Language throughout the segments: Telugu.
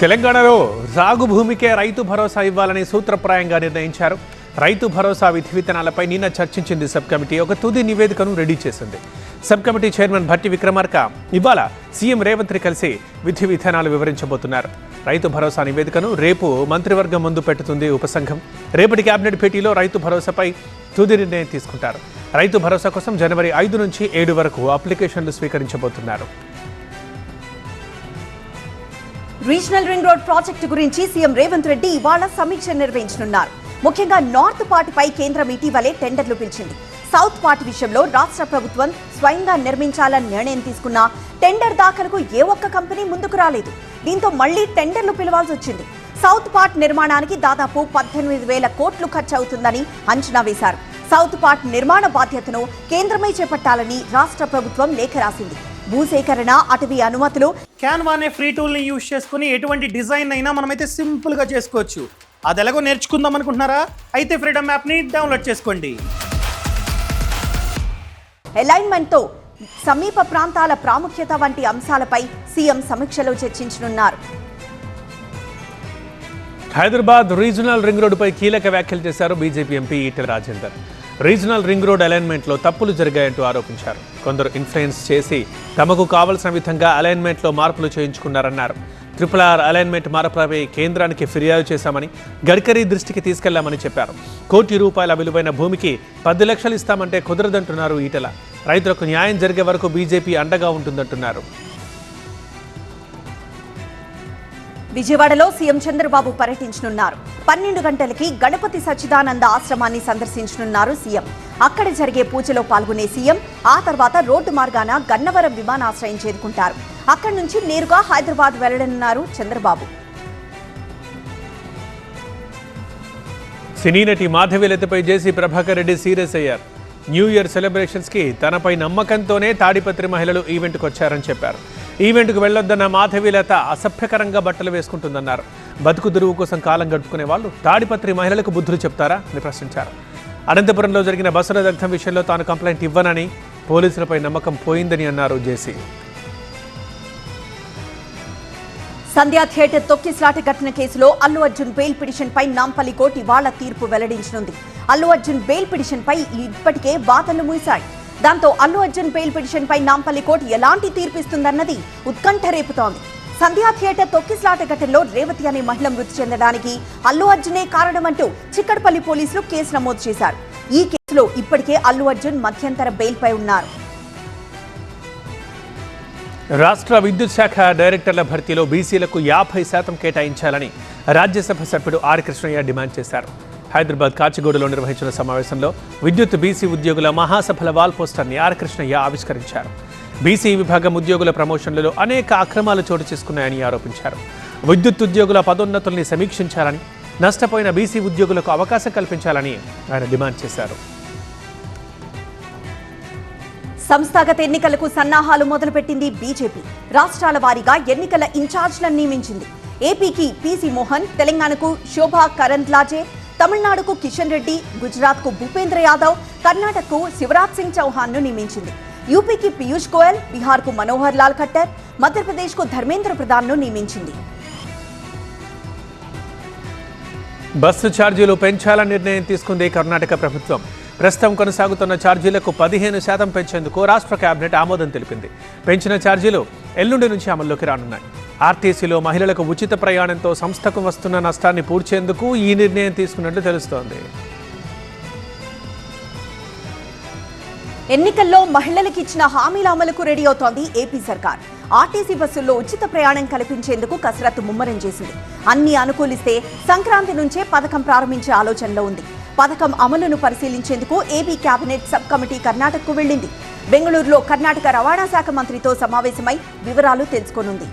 తెలంగాణలో సాగు భూమికే రైతు భరోసా ఇవ్వాలని సూత్రప్రాయంగా నిర్ణయించారు. రైతు భరోసా విధి విధానాలపై నిన్న చర్చించింది సబ్ కమిటీ. ఒక తుది నివేదికను రెడీ చేసింది. Sub committee chairman Bhatti Vikramarka ఇవాళ సీఎం రేవంత్ని కలిసి విధి విధానాలు వివరించబోతున్నారు. రైతు భరోసా నివేదికను రేపు మంత్రివర్గం ముందు పెట్టుతుంది ఉపసంఘం. రేపటి కేబినెట్ భేటీలో రైతు భరోసాపై తుది నిర్ణయం తీసుకుంటారు. రైతు భరోసా కోసం జనవరి 5 నుంచి 7 వరకు అప్లికేషన్లు స్వీకరించబోతున్నారు. రీజనల్ రింగ్ రోడ్ ప్రాజెక్టు గురించి సీఎం రేవంత్ రెడ్డి ఇవాళ సమీక్ష నిర్వహించనున్నారు. ముఖ్యంగా నార్త్ పార్ట్పై కేంద్రం ఇటీవలే టెండర్లు పిలిచింది. సౌత్ పార్ట్ విషయంలో రాష్ట్ర ప్రభుత్వం స్వయంగా నిర్మించాలని నిర్ణయం తీసుకున్న టెండర్ దాఖలకు ఏ ఒక్క కంపెనీ ముందుకు రాలేదు. దీంతో మళ్లీ టెండర్లు పిలవాల్సి వచ్చింది. సౌత్ పార్ట్ నిర్మాణానికి దాదాపు 18,000 కోట్లు ఖర్చు అవుతుందని అంచనా వేశారు. సౌత్ పార్ట్ నిర్మాణ బాధ్యతను కేంద్రమే చేపట్టాలని రాష్ట్ర ప్రభుత్వం లేఖ రాసింది. భూసేకరణ, అటవీ అనుమతులు, క్యాన్వా అనే ఫ్రీ టూల్ని యూజ్ చేసుకుని ఎటువంటి డిజైన్ అయినా మనమైతే సింపుల్గా చేసుకోవచ్చు. అది ఎలాగో నేర్చుకుందాం అనుకుంటున్నారా? అయితే ఫ్రీడమ్ యాప్ని డౌన్లోడ్ చేసుకోండి. అలైన్మెంట్తో సమీప ప్రాంతాల ప్రాముఖ్యత వంటి అంశాలపై సీఎం సమీక్షలో చర్చించనున్నారు. హైదరాబాద్ రీజనల్ రింగ్ రోడ్డుపై కీలక వ్యాఖ్యలు చేశారు BJP MP Etela Rajender. Regional ring road అలైన్మెంట్లో తప్పులు జరిగాయంటూ ఆరోపించారు. కొందరు ఇన్ఫ్లుయెన్స్ చేసి తమకు కావలసిన విధంగా అలైన్మెంట్లో మార్పులు చేయించుకున్నారన్నారు. RRR అలైన్మెంట్ మార్పులపై కేంద్రానికి ఫిర్యాదు చేశామని, గడ్కరీ దృష్టికి తీసుకెళ్లామని చెప్పారు. ₹1 కోటి విలువైన భూమికి 10 లక్షలు ఇస్తామంటే కుదరదంటున్నారు ఈటెల. రైతులకు న్యాయం జరిగే వరకు బీజేపీ అండగా ఉంటుందంటున్నారు. విజయవాడలో సీఎం చంద్రబాబు పర్యటించనున్నారు. 12 గంటలకి గణపతి సచ్చిదానంద ఆశ్రమాన్ని సందర్శించనున్నారు సీఎం. అక్కడ జరిగే పూజలో పాల్గొనే సీఎం ఆ తర్వాత రోడ్డు మార్గాన గన్నవరం విమానాశ్రయం చేరుకుంటారు. అక్కడి నుంచి నేరుగా హైదరాబాద్ వెళ్లనున్నారు చంద్రబాబు. సినీ నటి మాధవీలతపై జేసీ ప్రభాకర్ రెడ్డి సీరియస్ అయ్యారు. న్యూ ఇయర్ సెలబ్రేషన్స్కి తనపై నమ్మకంతోనే తాడిపత్రి మహిళలు ఈవెంట్కి వచ్చారని చెప్పారు. ఈవెంట్కు వెళ్లొద్దన్న మాధవీలత అసభ్యకరంగా బట్టలు వేసుకుంటుందన్నారు. బతుకు దురువు కోసం కాలం గడుపుకునే వాళ్ళు తాడిపత్రి మహిళలకు బుద్ధులు చెప్తారా అని ప్రశ్నించారు. అనంతపురంలో జరిగిన బస్సుల దగ్ధం విషయంలో తాను కంప్లైంట్ ఇవ్వనని, పోలీసులపై నమ్మకం పోయిందని అన్నారు జేసీ. సంధ్యా థియేటర్ తొక్కిస్లాట ఘటన కేసులో అల్లు అర్జున్ బెయిల్ పిటిషన్పై నాంపల్లి కోర్టు ఇవాళ తీర్పు వెల్లడించనుంది. అల్లు అర్జున్ బెయిల్ పిటిషన్పై ఇప్పటికే వాదనలు ముగిశాయి. దాంతో అల్లు అర్జున్ బెయిల్ పిటిషన్పై నాంపల్లి కోర్టు ఎలాంటి తీర్పిస్తుందన్నది ఉత్కంఠ రేపుతోంది. సంధ్యా థియేటర్ తొక్కిస్లాట ఘటనలో రేవతి అనే మహిళ మృతి చెందడానికి అల్లు అర్జునే కారణమంటూ చిక్కడపల్లి పోలీసులు కేసు నమోదు చేశారు. ఈ కేసులో ఇప్పటికే అల్లు అర్జున్ మధ్యంతర బెయిల్పై ఉన్నారు. రాష్ట్ర విద్యుత్ శాఖ డైరెక్టర్ల భర్తీలో బీసీలకు 50% కేటాయించాలని రాజ్యసభ సభ్యుడు ఆర్ కృష్ణయ్య డిమాండ్ చేశారు. హైదరాబాద్ కాచిగూడలో నిర్వహించిన సమావేశంలో విద్యుత్ బీసీ ఉద్యోగుల మహాసభల వాల్ పోస్టర్ని ఆర్ కృష్ణయ్య ఆవిష్కరించారు. బీసీ విభాగం ఉద్యోగుల ప్రమోషన్లలో అనేక అక్రమాలు చోటు చేసుకున్నాయని ఆరోపించారు. విద్యుత్ ఉద్యోగుల పదోన్నతుల్ని సమీక్షించాలని, నష్టపోయిన బీసీ ఉద్యోగులకు అవకాశం కల్పించాలని ఆయన డిమాండ్ చేశారు. సంస్థాగత ఎన్నికలకు సన్నాహాలు మొదలుపెట్టింది బీజేపీ. రాష్ట్రాల వారీగా ఎన్నికల ఇన్ఛార్జ్లను నియమించింది. ఏపీకి పీసీ మోహన్, తెలంగాణకు శోభా కరంద్లాజే, తమిళనాడుకు కిషన్ రెడ్డి, గుజరాత్కు భూపేంద్ర యాదవ్, కర్ణాటకకు శివరాజ్ సింగ్ చౌహాన్ను నియమించింది. యూపీకి పీయూష్ గోయల్, బీహార్కు మనోహర్ లాల్ ఖట్టర్, మధ్యప్రదేశ్కు ధర్మేంద్ర ప్రధాన్ను నియమించింది. బస్సు ఛార్జీలు పెంచాలని నిర్ణయం తీసుకుంది కర్ణాటక ప్రభుత్వం. ప్రస్తుతం కొనసాగుతున్న ఛార్జీలకు 15% పెంచేందుకు రాష్ట్ర కేబినెట్ ఆమోదం తెలిపింది. పెంచిన ఛార్జీలు ఎల్లుండి నుంచి అమల్లోకి రానున్నాయి. ఆర్టీసీలో మహిళలకు ఉచిత ప్రయాణంతో సంస్థకు వస్తున్న నష్టాన్ని పూడ్చేందుకు ఈ నిర్ణయం తీసుకున్నట్లు తెలుస్తోంది. ఎన్నికల్లో మహిళలకు ఇచ్చిన హామీల అమలుకు రెడీ అవుతోంది ఏపీ సర్కార్. ఆర్టీసీ బస్సుల్లో ఉచిత ప్రయాణం కల్పించేందుకు కసరత్తు ముమ్మరం చేసింది. అన్ని అనుకూలిస్తే సంక్రాంతి నుంచే పథకం ప్రారంభించే ఆలోచనలో ఉంది. పథకం అమలును పరిశీలించేందుకు ఏపీ కేబినెట్ సబ్ కమిటీ కర్ణాటకకు వెళ్లింది. బెంగళూరులో కర్ణాటక రవాణా శాఖ మంత్రితో సమావేశమై వివరాలు తెలుసుకోనుంది.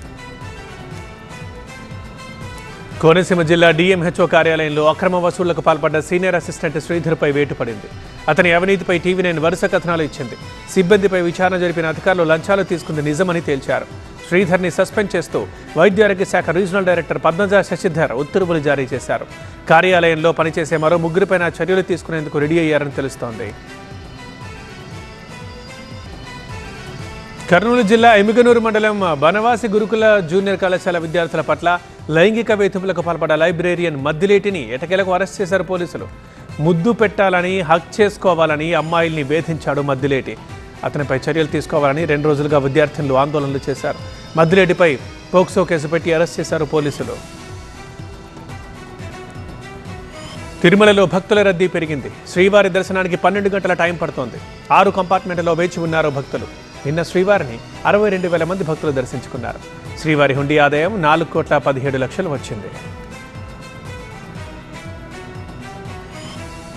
కోనసీమ జిల్లా DMHO కార్యాలయంలో అక్రమ వసూళ్లకు పాల్పడ్డ సీనియర్ అసిస్టెంట్ శ్రీధర్పై వేటు పడింది. అతని అవినీతిపై TV9 వరుస కథనాలు ఇచ్చింది. సిబ్బందిపై విచారణ జరిపిన అధికారులు లంచాలు తీసుకుంది నిజమని తేల్చారు. శ్రీధర్ని సస్పెండ్ చేస్తూ వైద్య ఆరోగ్య శాఖ రీజనల్ డైరెక్టర్ పద్మజ శశిధర్ ఉత్తర్వులు జారీ చేశారు. కార్యాలయంలో పనిచేసే మరో 3 చర్యలు తీసుకునేందుకు రెడీ అయ్యారని తెలుస్తోంది. కర్నూలు జిల్లా ఎమిగనూరు మండలం బనవాసి గురుకుల జూనియర్ కళాశాల విద్యార్థుల పట్ల లైంగిక వేధింపులకు పాల్పడ్డ లైబ్రేరియన్ మద్దిలేటిని ఎటకేలకు అరెస్ట్ చేశారు పోలీసులు. ముద్దు పెట్టాలని, హక్ చేసుకోవాలని అమ్మాయిల్ని వేధించాడు మద్దిలేటి. అతనిపై చర్యలు తీసుకోవాలని 2 రోజులుగా విద్యార్థినులు ఆందోళనలు చేశారు. మద్దిలేటిపై పోక్సో కేసు పెట్టి అరెస్ట్ చేశారు పోలీసులు. తిరుమలలో భక్తుల రద్దీ పెరిగింది. శ్రీవారి దర్శనానికి 12 గంటల టైం పడుతోంది. 6 కంపార్ట్మెంట్లలో వేచి ఉన్నారు భక్తులు. నిన్న శ్రీవారిని 62,000 మంది భక్తులు దర్శించుకున్నారు. శ్రీవారి హుండీ ఆదాయం 4,17,00,000 వచ్చింది.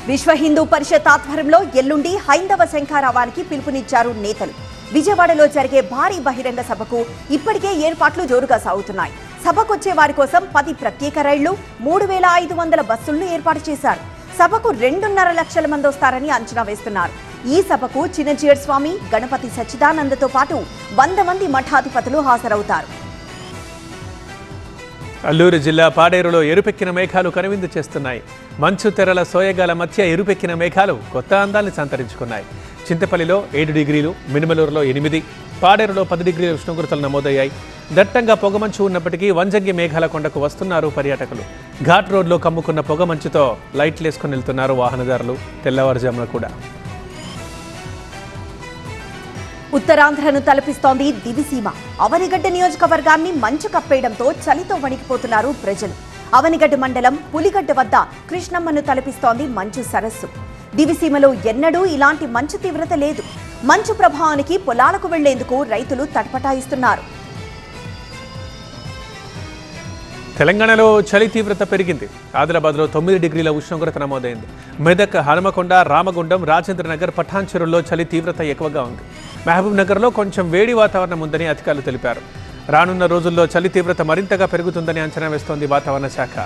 విశ్వ హిందూ పరిషత్ ఆధ్వర్యంలో ఎల్లుండి హైందవ శంఖారావానికి పిలుపునిచ్చారు నేతలు. విజయవాడలో జరిగే భారీ బహిరంగ సభకు ఇప్పటికే ఏర్పాట్లు జోరుగా సాగుతున్నాయి. సభకొచ్చే వారి కోసం 10 ప్రత్యేక రైళ్లు, 3,500 బస్సులను ఏర్పాటు చేశారు. సభకు 2.5 లక్షల మంది వస్తారని అంచనా వేస్తున్నారు. ఈ సభకు చిన్నజీయర్ స్వామి, గణపతి సచ్చిదానందతో పాటు 100 మంది మఠాధిపతులు హాజరవుతారు. అల్లూరు జిల్లా పాడేరులో ఎరుపెక్కిన మేఘాలు కనువిందు చేస్తున్నాయి. మంచు తెరల సోయగాల మధ్య ఎరుపెక్కిన మేఘాలు కొత్త అందాన్ని సంతరించుకున్నాయి. చింతపల్లిలో 7 డిగ్రీలు, మినుమలూరులో 8, పాడేరులో 10 డిగ్రీల ఉష్ణోగ్రతలు నమోదయ్యాయి. దట్టంగా పొగమంచు ఉన్నప్పటికీ వంజంగి మేఘాల కొండకు వస్తున్నారు పర్యాటకులు. ఘాట్ రోడ్లో కమ్ముకున్న పొగమంచుతో లైట్లు వేసుకుని వెళ్తున్నారు వాహనదారులు. తెల్లవారుజామున కూడా ఉత్తరాంధ్రను తలపిస్తోంది దివిసీమ. అవనిగడ్డ నియోజకవర్గాన్ని మంచు కప్పేయడంతో చలితో వణికిపోతున్నారు ప్రజలు. అవనిగడ్డ మండలం పులిగడ్డ వద్ద కృష్ణమ్మను తలపిస్తోంది మంచు సరస్సు. దివిసీమలో ఎన్నడూ ఇలాంటి మంచు తీవ్రత లేదు. మంచు ప్రభావానికి పొలాలకు వెళ్లేందుకు రైతులు తటపటాయిస్తున్నారు. తెలంగాణలో చలి తీవ్రత పెరిగింది. ఆదిలాబాద్లో 9 డిగ్రీల ఉష్ణోగ్రత నమోదైంది. మెదక్, హనుమకొండ, రామగుండం, రాజేంద్రనగర్, పఠాన్చెరులో చలి తీవ్రత ఎక్కువగా ఉంది. మహబూబ్ నగర్లో కొంచెం వేడి వాతావరణం ఉందని అధికారులు తెలిపారు. రానున్న రోజుల్లో చలి తీవ్రత మరింతగా పెరుగుతుందని అంచనా వేస్తోంది వాతావరణ శాఖ.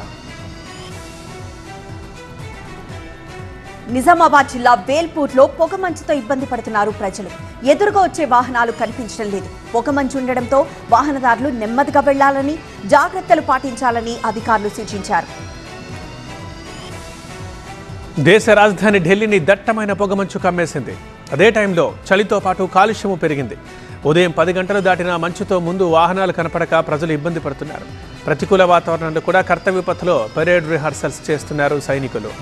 నిజామాబాద్ జిల్లా వేల్పూర్లో పొగమంచుతో ఇబ్బంది పడుతున్నారు ప్రజలు. ఎదురుగా వచ్చే వాహనాలు కనిపించడం లేదు. పొగమంచు ఉండడంతో వాహనదారులు నెమ్మదిగా వెళ్లాలని, జాగ్రత్తలు పాటించాలని అధికారులు సూచించారు. దేశ రాజధాని ఢిల్లీని దట్టమైన పొగమంచు కమ్మేసింది. అదే టైంలో చలితో పాటు కాలుష్యము పెరిగింది. ఉదయం 10 గంటలు దాటిన మంచుతో ముందు వాహనాలు కనపడక ప్రజలు ఇబ్బంది పడుతున్నారు. ప్రతికూల వాతావరణంలో కూడా కర్తవ్య పథలో పరేడ్ రిహార్సల్స్ చేస్తున్నారు సైనికులు.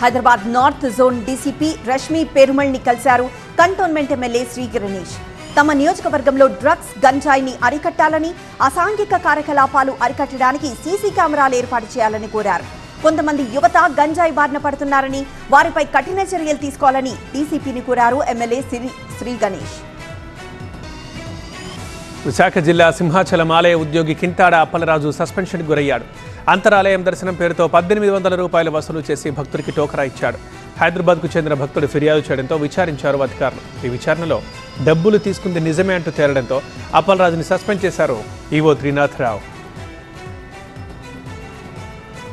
Hyderabad north zone DCP Rashmi పెరుమల్ని కలిశారు కంటోన్మెంట్ ఎమ్మెల్యే శ్రీ గణేష్. తమ నియోజకవర్గంలో డ్రగ్స్, గంజాయిని అరికట్టాలని, అసాంఘిక కార్యకలాపాలు అరికట్టడానికి సీసీ కెమెరాలు ఏర్పాటు చేయాలని కోరారు. కొంతమంది యువత గంజాయి బారిన పడుతున్నారని, వారిపై కఠిన చర్యలు తీసుకోవాలని డీసీపీని కోరారు ఎమ్మెల్యే శ్రీ గణేష్. విశాఖ జిల్లా సింహాచలం ఆలయ ఉద్యోగి కింతాడ అప్పలరాజు సస్పెన్షన్కి గురయ్యాడు. అంతరాలయం దర్శనం పేరుతో 1,800 రూపాయలు వసూలు చేసి భక్తుడికి టోకరా ఇచ్చాడు. హైదరాబాద్కు చెందిన భక్తుడు ఫిర్యాదు చేయడంతో విచారించారు అధికారులు. ఈ విచారణలో డబ్బులు తీసుకుంది నిజమే అంటూ తేలడంతో అప్పలరాజుని సస్పెండ్ చేశారు ఈవో త్రినాథరావు.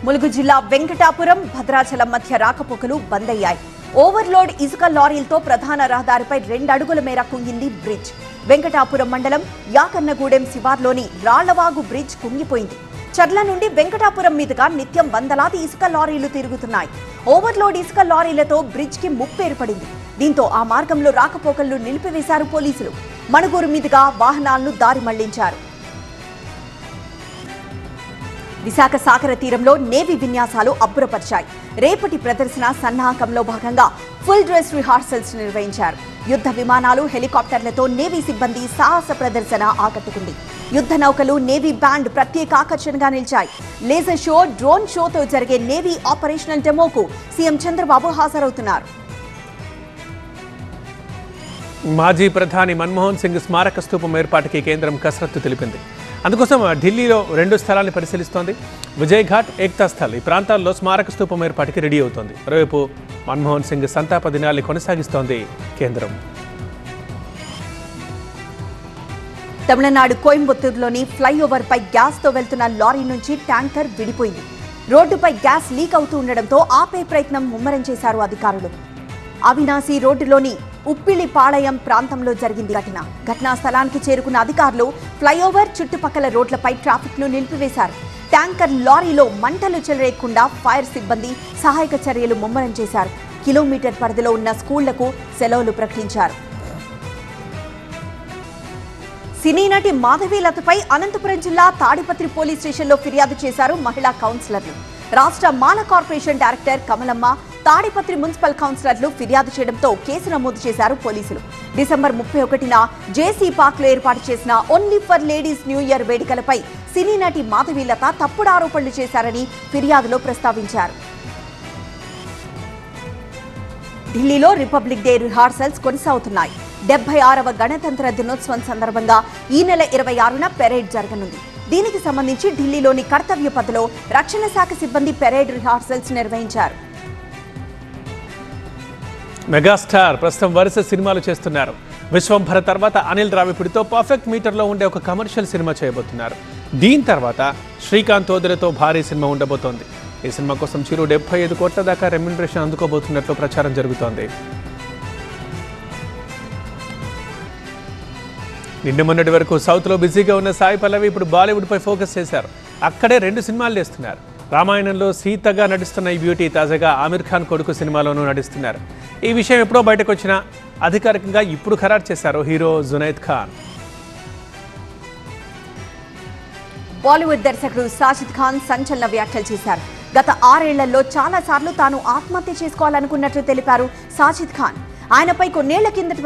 ములుగు జిల్లా వెంకటాపురం, భద్రాచలం మధ్య రాకపోకలు బంద్ అయ్యాయి. ఓవర్లోడ్ ఇసుక లారీలతో ప్రధాన రహదారిపై 2 అడుగుల మేర కుంగింది బ్రిడ్జ్. వెంకటాపురం మండలం యాకన్నగూడెం శివార్లోని రాళ్లవాగు బ్రిడ్జ్ కుంగిపోయింది. చర్ల నుండి వెంకటాపురం మీదుగా నిత్యం వందలాది ఇసుక లారీలు తిరుగుతున్నాయి. ఓవర్లోడ్ ఇసుక లారీలతో బ్రిడ్జ్కి ముప్పు ఏర్పడింది. దీంతో ఆ మార్గంలో రాకపోకలను నిలిపివేశారు పోలీసులు. మణుగూరు మీదుగా వాహనాలను దారి మళ్లించారు. విశాఖ సాగర తీరంలో నేవీ విన్యాసాలు అబ్బురపరిచాయి. రేపటి ప్రదర్శన సన్నాహకంలో భాగంగా ఫుల్ డ్రెస్ రిహార్సల్స్ నిర్వహించారు. యుద్ధ విమానాలు, హెలికాప్టర్లతో నేవీ సిబ్బంది సాహస ప్రదర్శన ఆకట్టుకుంది. యుద్ధ నౌకలు, నేవీ బ్యాండ్ ప్రత్యేక ఆకర్షణగా నిలిచాయి. లేజర్ షో, డ్రోన్ షోతో జరిగే నేవీ ఆపరేషనల్ డెమోకు సీఎం చంద్రబాబు హాజరవుతున్నారు. మాజీ ప్రధాని మన్మోహన్ సింగ్ స్మారక స్తూపం ఏర్పాటుకి కేంద్రం కసరత్తు తెలిపింది. అందుకోసం ఢిల్లీలో 2 స్థలాన్ని పరిశీలిస్తోంది. విజయ్ ఘాట్, ఏక్తా స్థల్ ఈ ప్రాంతాల్లో స్మారక స్తూపం ఏర్పాటుకి రెడీ అవుతోంది. మరోవైపు మన్మోహన్ సింగ్ సంతాప దినాల్ని కొనసాగిస్తోంది కేంద్రం. తమిళనాడు కోయంబత్తూరులోని ఫ్లైఓవర్పై గ్యాస్తో వెళ్తున్న లారీ నుంచి ట్యాంకర్ విడిపోయింది. రోడ్డుపై గ్యాస్ లీక్ అవుతూ ఉండడంతో ఆపే ప్రయత్నం ముమ్మరం చేశారు అధికారులు. అవినాశి రోడ్డులోని ఉప్పిలిపాళయం ప్రాంతంలో జరిగింది ఘటన. ఘటనా స్థలానికి చేరుకున్న అధికారులు ఫ్లైఓవర్ చుట్టుపక్కల రోడ్లపై ట్రాఫిక్ ను నిలిపివేశారు. ట్యాంకర్ లారీలో మంటలు చెలరేయకుండా ఫైర్ సిబ్బంది సహాయక చర్యలు ముమ్మరం చేశారు. కిలోమీటర్ పరిధిలో ఉన్న స్కూళ్లకు సెలవులు ప్రకటించారు. సినీ నటి మాధవీలతపై అనంతపురం జిల్లా తాడిపత్రి పోలీస్ స్టేషన్లో ఫిర్యాదు చేశారు మహిళా కౌన్సిలర్లు. రాష్ట్ర Mala corporation director Kamalamma, Tadipatri municipal కౌన్సిలర్లు ఫిర్యాదు చేయడంతో కేసు నమోదు చేశారు పోలీసులు. డిసెంబర్ 31న జేసీ పార్క్లో ఏర్పాటు చేసిన only for ladies new year వేడుకలపై సినీ నటి మాధవీలత తప్పుడు ఆరోపణలు చేశారని ఫిర్యాదులో ప్రస్తావించారు. ఢిల్లీలో రిపబ్లిక్ డే రిహార్సల్స్ కొనసాగుతున్నాయి. 76వ గణతంత్ర దినోత్సవం సందర్భంగా ఈ నెల 26న పెరేడ్ జరగనుంది. దీనికి సంబంధించి ఢిల్లీలోని కర్తవ్య పథలో రక్షణ శాఖ సిబ్బంది పెరేడ్ రిహార్సల్స్ నిర్వహించారు. మెగాస్టార్ ప్రస్తుతం వరుస సినిమాలు చేస్తున్నారు. విశ్వంభర తర్వాత అనిల్ రావిపూడితో పర్ఫెక్ట్ మీటర్లో ఉండే ఒక కమర్షియల్ సినిమా చేయబోతున్నారు. దీని తర్వాత శ్రీకాంత్ ఓదెలతో భారీ సినిమా ఉండబోతోంది. ఈ సినిమా కోసం చిరు 75 కోట్ల దాకా రెమ్యునరేషన్ అందుకోబోతున్నట్లు ప్రచారం జరుగుతోంది. నిన్న మొన్నటి వరకు సౌత్లో బిజీగా ఉన్న సాయి పల్లవి ఇప్పుడు బాలీవుడ్పై ఫోకస్ చేశారు. అక్కడే 2 సినిమాలు చేస్తున్నారు. రామాయణంలో సీతగా నటిస్తున్న ఈ బ్యూటీ తాజాగా ఆమిర్ ఖాన్ కొడుకు సినిమాలోనూ నటిస్తున్నారు. ఈ విషయం ఎప్పుడో బయటకు వచ్చినా అధికారికంగా ఇప్పుడు ఖరారు చేశారు హీరో జునైద్ ఖాన్. బాలీవుడ్ దర్శకుడు సాజిద్ ఖాన్ సంచలన వ్యాఖ్యలు చేశారు. గత 6 ఏళ్లలో చాలా సార్లు తాను ఆత్మహత్య చేసుకోవాలనుకున్నట్లు తెలిపారు సాజిద్ ఖాన్. ఆయనపై కొన్నేళ్ల కిందట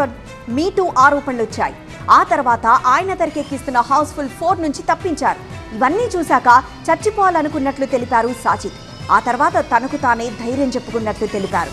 మీటూ ఆరోపణలు వచ్చాయి. ఆ తర్వాత ఆయన తెరకెక్కిస్తున్న హౌస్ఫుల్ 4 నుంచి తప్పించారు. ఇవన్నీ చూశాక చచ్చిపోవాలనుకున్నట్లు తెలిపారు సాజిద్. ఆ తర్వాత తనకు తానే ధైర్యం చెప్పుకున్నట్లు తెలిపారు.